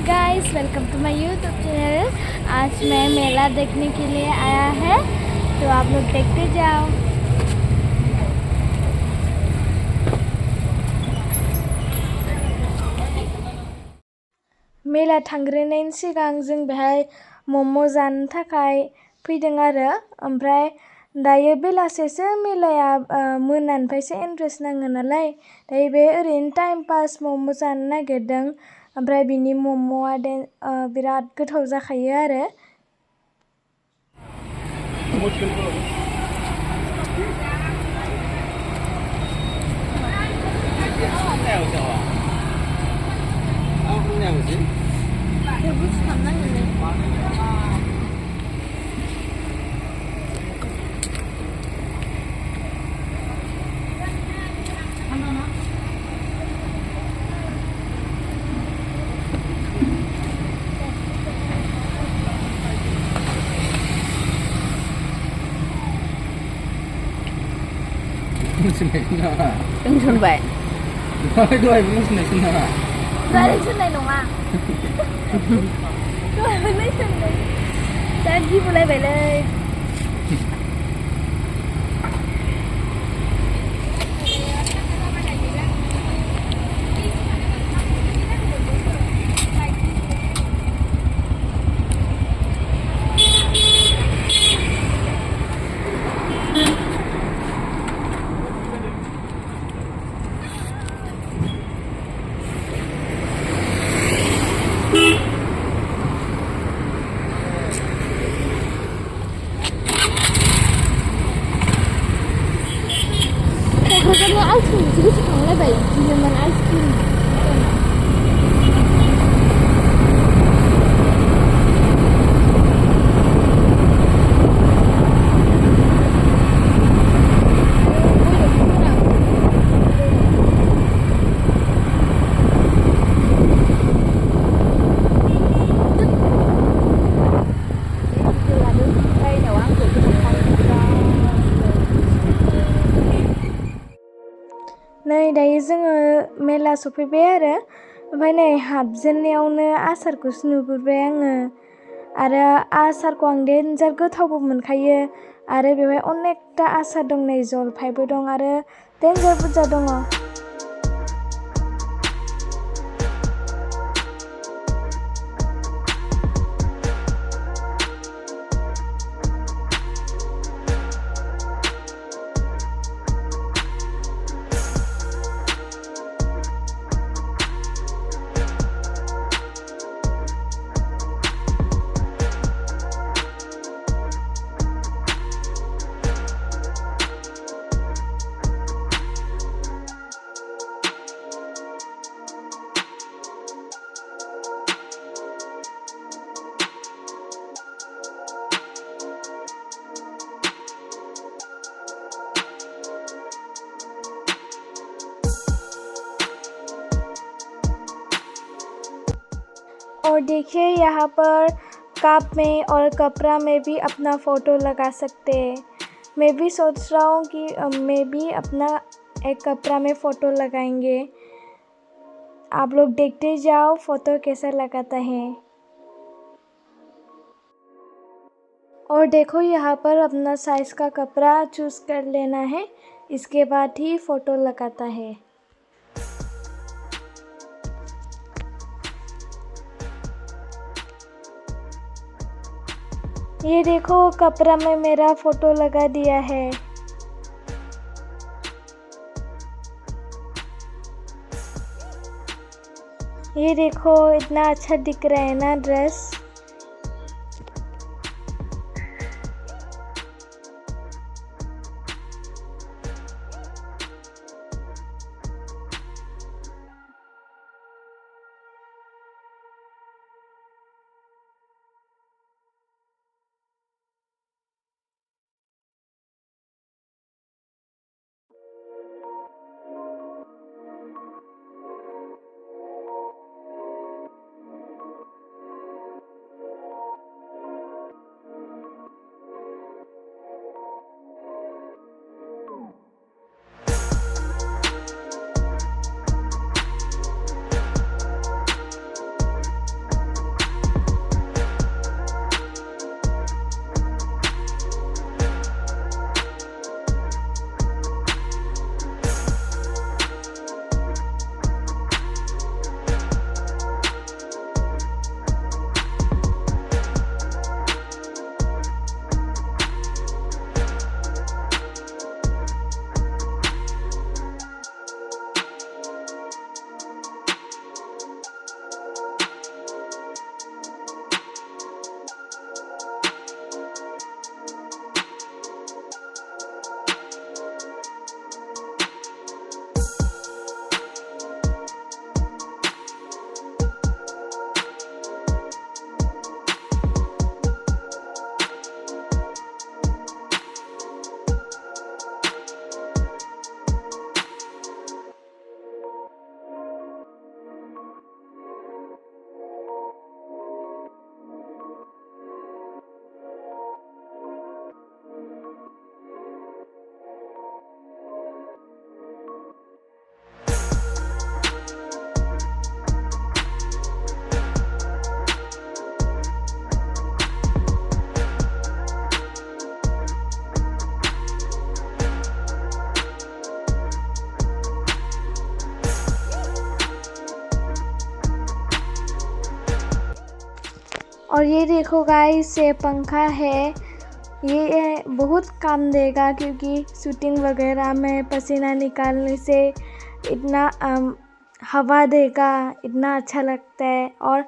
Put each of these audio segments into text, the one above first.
Guys, welcome to माय YouTube channel. आज मैं मेला देखने के लिए आया है, तो आप लोग देखते जाओ। मेला थांग्रोनायनि सिगां जों बेहाय मम' जानो थाखाय फैदों आरो ओमफ्राय दायो बेलासेसो मेलाया मोनानिफ्रायसो इन्ट्रेस्ट नाङो नालाय दायो बे ओरैनो टाइम पास मम' जानो नागिरदों। ओमफ्राय बिनि मम'आ बिराद गोथाव जाखायो आरो। दोनसनबाय दहाय मोसानायसो नामा? रायज्लायसोनाय नङा। रायज्लायसोनाय जा गिबोलायबायलै। क'क्राझारनि आइसक्रिमसो गोसोखांलायबाय, बिदिनोमोन आइसक्रिम। नै दायो जोङो मेला सफैबाय आरो ओमफ्राय नै हाबजेननायावनो आसारखौसो नुबोबाय आङो। आरो आसारखौ आं देनजार गोथावबो मोनखायो। आरो बेवहाय अनेकथा आसार दं, नै जलफायबो दं आरो देनजार बुरजा दङ। और देखिए यहाँ पर कप में और कपड़ा में भी अपना फ़ोटो लगा सकते हैं। मैं भी सोच रहा हूँ कि मैं भी अपना एक कपड़ा में फ़ोटो लगाएंगे। आप लोग देखते जाओ फ़ोटो कैसा लगाता है। और देखो यहाँ पर अपना साइज़ का कपड़ा चूज़ कर लेना है, इसके बाद ही फ़ोटो लगाता है। ये देखो कपड़ा में मेरा फ़ोटो लगा दिया है। ये देखो इतना अच्छा दिख रहा है ना ड्रेस। और ये देखो गाइस, ये पंखा है, ये बहुत काम देगा क्योंकि शूटिंग वगैरह में पसीना निकालने से इतना हवा देगा, इतना अच्छा लगता है। और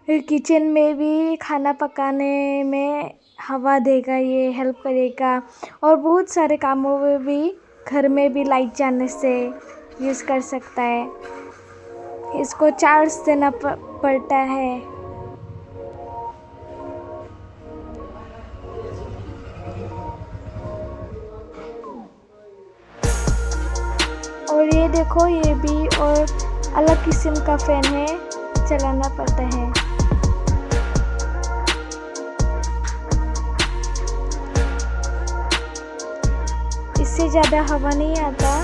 किचन में भी खाना पकाने में हवा देगा, ये हेल्प करेगा। और बहुत सारे कामों में भी, घर में भी लाइट जाने से यूज़ कर सकता है। इसको चार्ज देना पड़ता है। और ये देखो, ये भी और अलग किस्म का फैन है, चलाना पड़ता है। इससे ज़्यादा हवा नहीं आता।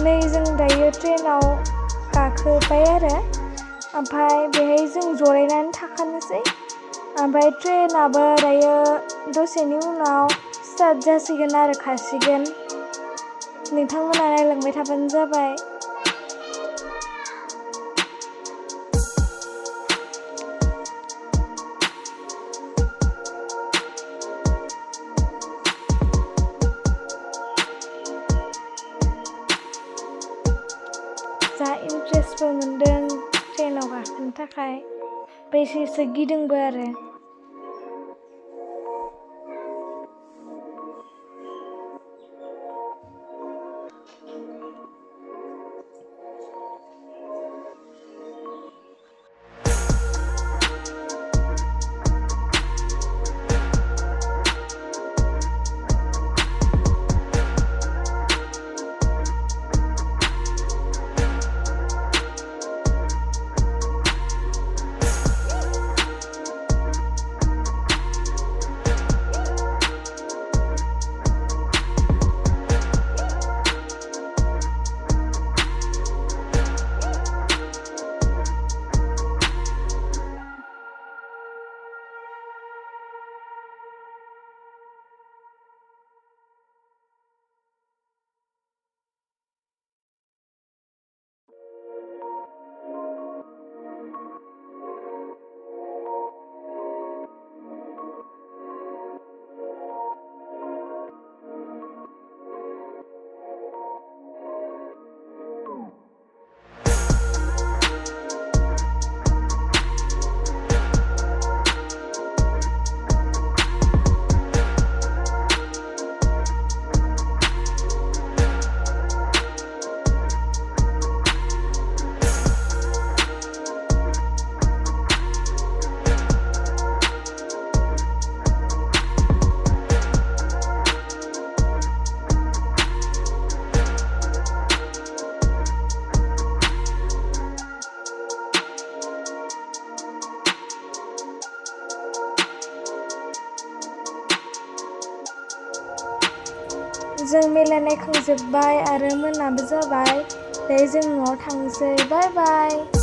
नै जों दायो ट्रेनाव गाखोबाय आरो, ओमफ्राय बेहाय जों जरायनानै थाखानोसै। ओमफ्राय ट्रेनाबो दायो दसेनि उनाव स्टार्ट जासिगोन आरो खारसिगोन। नोंथांमोना नायलांबाय थाबानो जाबाय। जा इन्ट्रेस्टबो मोनदों ट्रेनाव गाखोनो थाखाय, ओमफ्राय एसे गिदोंबो आरो। जों मेला नायखांजोब्बाय आरो मोनाबो जाबाय। दायो जों न'आव थांसै। बाय बाय।